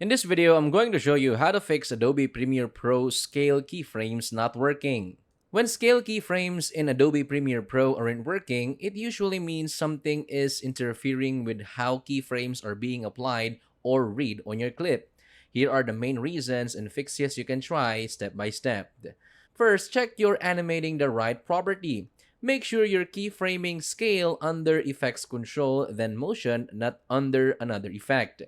In this video, I'm going to show you how to fix Adobe Premiere Pro scale keyframes not working. When scale keyframes in Adobe Premiere Pro aren't working, it usually means something is interfering with how keyframes are being applied or read on your clip. Here are the main reasons and fixes you can try step by step. First, check you're animating the right property. Make sure you're keyframing scale under effects control, then motion, not under another effect.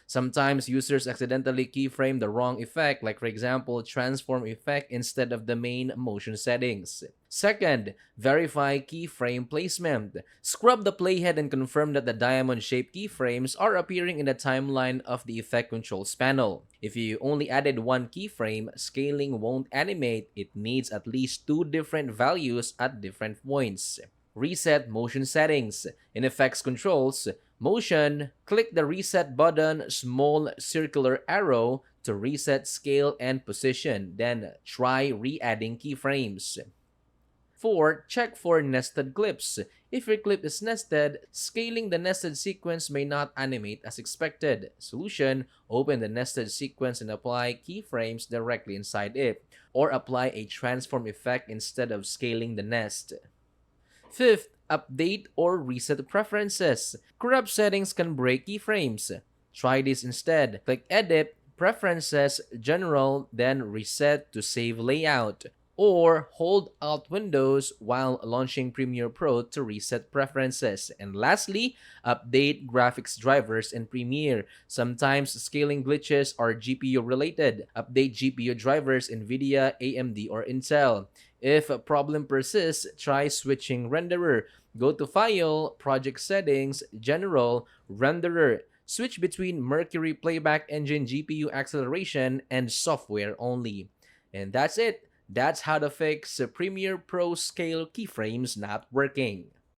Sometimes users accidentally keyframe the wrong effect, like for example, transform effect instead of the main motion settings. Second, verify keyframe placement. Scrub the playhead and confirm that the diamond-shaped keyframes are appearing in the timeline of the effect controls panel. If you only added one keyframe, scaling won't animate. It needs at least two different values at different points. Reset motion settings. In effects controls, motion, click the reset button, small circular arrow to reset scale and position. Then try re-adding keyframes. 4. Check for nested clips. If your clip is nested, scaling the nested sequence may not animate as expected. Solution: open the nested sequence and apply keyframes directly inside it, or apply a transform effect instead of scaling the nest. Fifth, update or reset preferences. Corrupt settings can break keyframes. Try this instead. Click Edit, Preferences, General, then Reset to save layout. Or hold Alt Windows while launching Premiere Pro to reset preferences. And lastly, update graphics drivers in Premiere. Sometimes scaling glitches are GPU related. Update GPU drivers NVIDIA, AMD, or Intel. If a problem persists, try switching renderer. Go to File, Project Settings, General, Renderer. Switch between Mercury Playback Engine GPU acceleration and software only. And that's it. That's how to fix Premiere Pro scale keyframes not working.